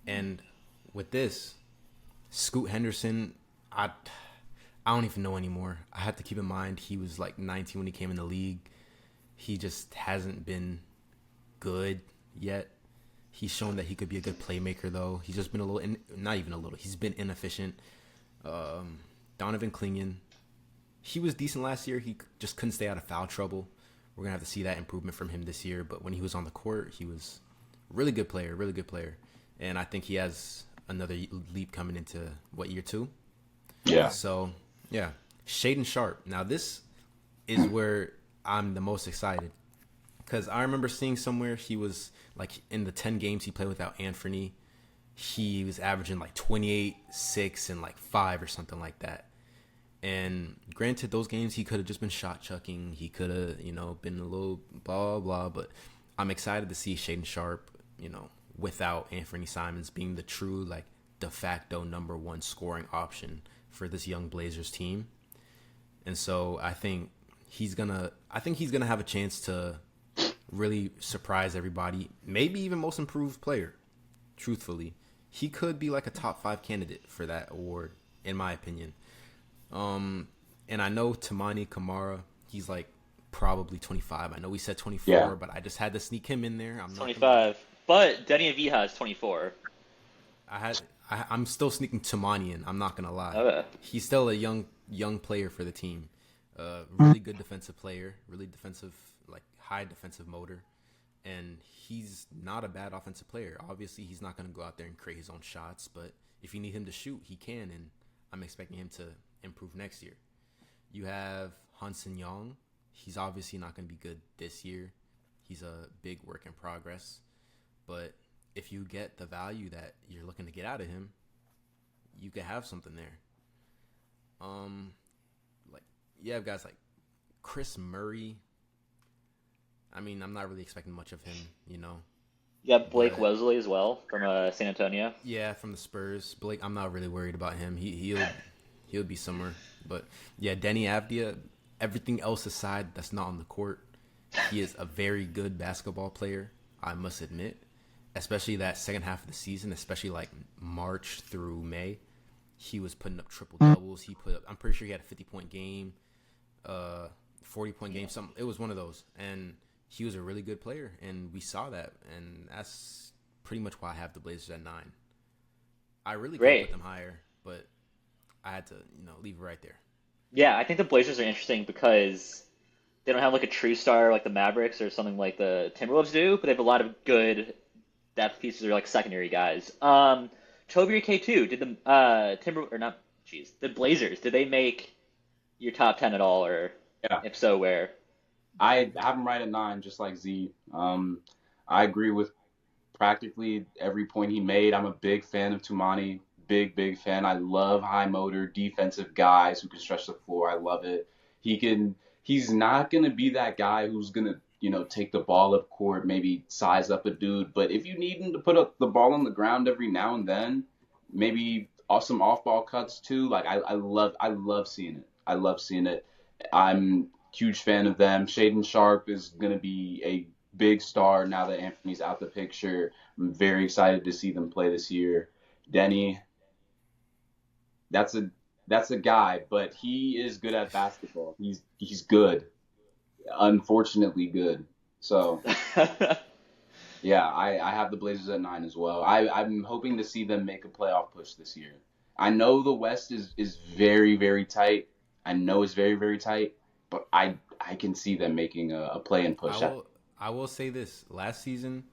And with this, Scoot Henderson, I don't even know anymore. I have to keep in mind he was like 19 when he came in the league. He just hasn't been good yet. He's shown that he could be a good playmaker, though. He's just been a little, not even a little. He's been inefficient. Donovan Clingan, he was decent last year. He just couldn't stay out of foul trouble. We're gonna have to see that improvement from him this year. But when he was on the court, he was really good player, really good player. And I think he has another leap coming into year 2? Yeah. So yeah, Shaden Sharp. Now this is where I'm the most excited. Because I remember seeing somewhere he was, like, in the 10 games he played without Anthony, he was averaging, like, 28, 6, and, like, 5 or something like that. And granted, those games he could have just been shot chucking. He could have, been a little blah, blah. But I'm excited to see Shaden Sharp, without Anthony Simons being the true, like, de facto number 1 scoring option for this young Blazers team. And so I think he's gonna have a chance to really surprise everybody. Maybe even most improved player. Truthfully, he could be like a top 5 candidate for that award, in my opinion. And I know Tamani Kamara, he's like probably 25. I know we said 24, but I just had to sneak him in there. I'm 25, but Denny Avija is 24. I'm still sneaking Tamani in. I'm not gonna lie. Okay. He's still a young player for the team. Really good defensive player. Really defensive, like high defensive motor, and he's not a bad offensive player. Obviously, he's not gonna go out there and create his own shots, but if you need him to shoot, he can, and I'm expecting him to improve next year. You have Hudson Young. He's obviously not gonna be good this year. He's a big work in progress, but if you get the value that you're looking to get out of him, you could have something there. Like you have guys like Chris Murray. I mean, I'm not really expecting much of him, You got Blake Wesley as well from San Antonio. Yeah, from the Spurs. Blake, I'm not really worried about him. He'll be somewhere. But yeah, Denny Avdia. Everything else aside, that's not on the court. He is a very good basketball player, I must admit. Especially that second half of the season, especially like March through May, he was putting up triple doubles. I'm pretty sure he had a 50-point game, 40-point game. Something. It was one of those, and he was a really good player, and we saw that, and that's pretty much why I have the Blazers at 9. I really could put them higher, but I had to, leave it right there. Yeah, I think the Blazers are interesting because they don't have like a true star like the Mavericks or something like the Timberwolves do, but they have a lot of good depth pieces or like secondary guys. Tobi or K2, did the Blazers, did they make your top 10 at all, or if so, where? I have them right at 9, just like Z. I agree with practically every point he made. I'm a big fan of Tumani. Big fan. I love high motor defensive guys who can stretch the floor. I love it. He's not going to be that guy who's going to, take the ball up court, maybe size up a dude. But if you need him to put up the ball on the ground every now and then, maybe some off-ball cuts too. Like I love seeing it. I love seeing it. I'm huge fan of them. Shaden Sharp is going to be a big star now that Anthony's out the picture. I'm very excited to see them play this year. Denny, that's a guy, but he is good at basketball. He's good. Unfortunately good. So yeah, I have the Blazers at 9 as well. I'm hoping to see them make a playoff push this year. I know the West is very, very tight. I know it's very, very tight, but I can see them making a play-in push. I will say this: last season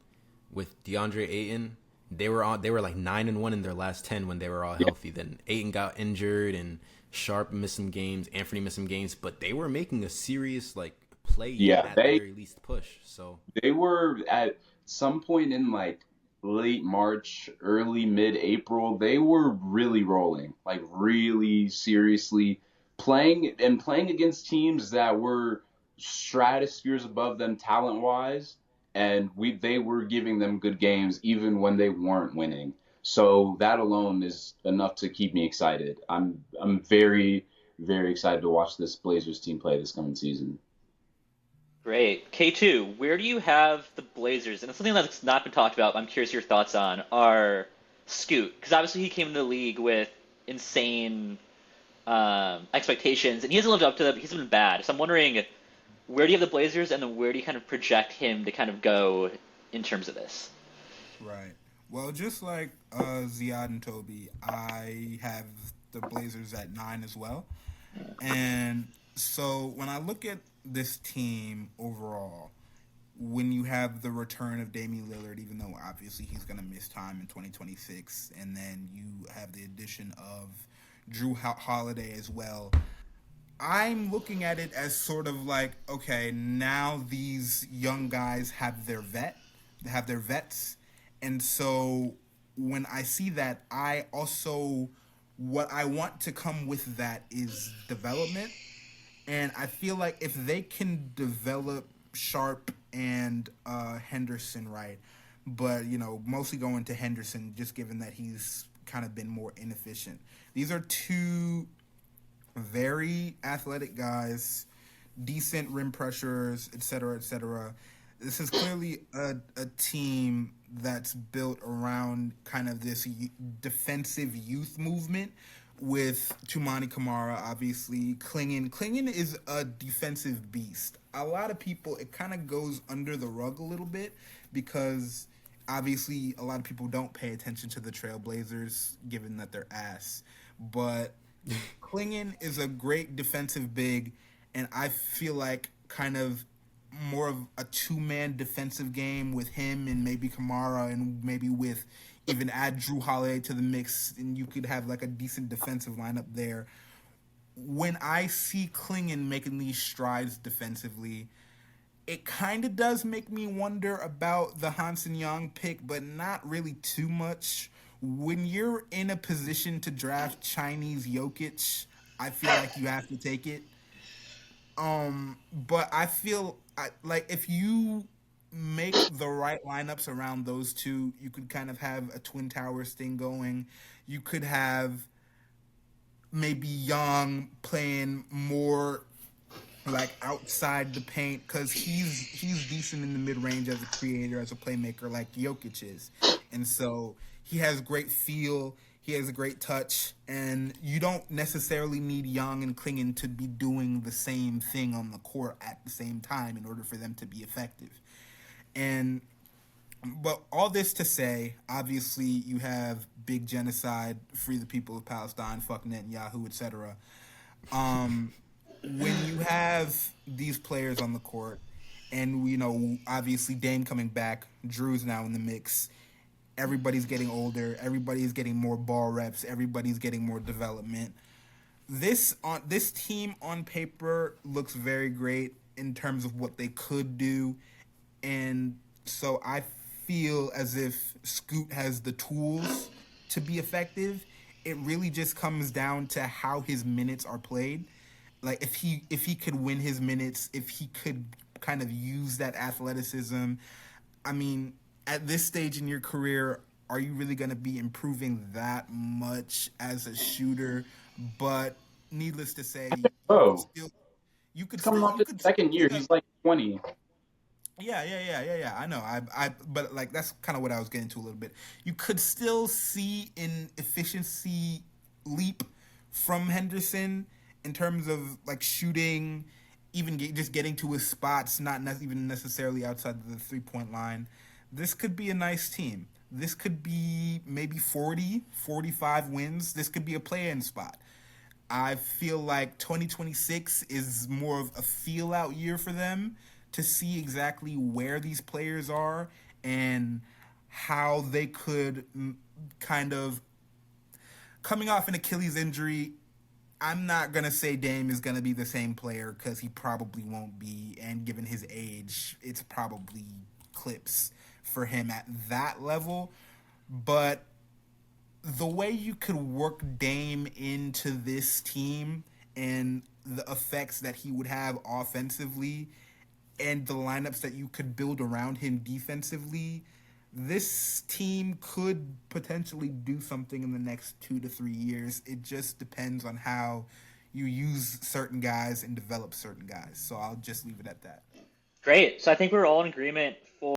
with DeAndre Ayton, they were like 9-1 in their last 10 when they were all healthy. Then Ayton got injured and Sharp missed some games, Anthony missed some games, but they were making a serious like play at the very least push. So they were at some point in like late March, early mid-April, they were really rolling, like really seriously playing against teams that were stratospheres above them talent-wise, and they were giving them good games even when they weren't winning. So that alone is enough to keep me excited. I'm very, very excited to watch this Blazers team play this coming season. Great. K2, where do you have the Blazers? And it's something that's not been talked about, but I'm curious your thoughts on. Are Scoot, because obviously he came into the league with insane expectations, and he hasn't lived up to them. He's been bad. So I'm wondering, where do you have the Blazers, and then where do you kind of project him to kind of go in terms of this? Right. Well, just like Ziad and Tobi, I have the Blazers at 9 as well. And so when I look at this team overall, when you have the return of Damian Lillard, even though obviously he's going to miss time in 2026, and then you have the addition of Drew Holiday as well, I'm looking at it as sort of like, okay, now these young guys have their vets, and so when I see that, I also what I want to come with that is development, and I feel like if they can develop Sharp and Henderson right, but mostly going to Henderson just given that he's kind of been more inefficient. These are two very athletic guys, decent rim pressures, etc., etc. This is clearly a team that's built around kind of this defensive youth movement with Tumani Kamara, obviously. Klingen is a defensive beast. A lot of people, it kind of goes under the rug a little bit because obviously a lot of people don't pay attention to the Trailblazers given that they're ass. But Klingen is a great defensive big, and I feel like kind of more of a two-man defensive game with him and maybe Kamara and maybe with even add Drew Holiday to the mix, and you could have like a decent defensive lineup there. When I see Klingen making these strides defensively, it kind of does make me wonder about the Hansen Young pick, but not really too much. When you're in a position to draft Chinese Jokic, I feel like you have to take it. But I feel like if you make the right lineups around those two, you could kind of have a Twin Towers thing going. You could have maybe Young playing more like outside the paint because he's decent in the mid range as a creator, as a playmaker, like Jokic is, and so he has great feel. He has a great touch, and you don't necessarily need Young and Klingen to be doing the same thing on the court at the same time in order for them to be effective. But all this to say, obviously you have big genocide, free the people of Palestine, fuck Netanyahu, etc. When you have these players on the court, and obviously Dame coming back, Drew's now in the mix. Everybody's getting older. Everybody's getting more ball reps. Everybody's getting more development. This team on paper looks very great in terms of what they could do, and so I feel as if Scoot has the tools to be effective. It really just comes down to how his minutes are played. Like if he could win his minutes, if he could kind of use that athleticism. I mean, at this stage in your career, are you really going to be improving that much as a shooter? But needless to say, Oh, you could he's coming still, off his second year. He's like 20. Yeah. I know. But like that's kind of what I was getting to a little bit. You could still see an efficiency leap from Henderson in terms of like shooting, even just getting to his spots, not even necessarily outside the 3-point line. This could be a nice team. This could be maybe 40, 45 wins. This could be a play-in spot. I feel like 2026 is more of a feel-out year for them to see exactly where these players are and how they could kind of, coming off an Achilles injury, I'm not going to say Dame is going to be the same player because he probably won't be, and given his age, it's probably clips for him at that level. But the way you could work Dame into this team and the effects that he would have offensively and the lineups that you could build around him defensively, this team could potentially do something in the next 2 to 3 years. It just depends on how you use certain guys and develop certain guys. So I'll just leave it at that. Great. So I think we're all in agreement for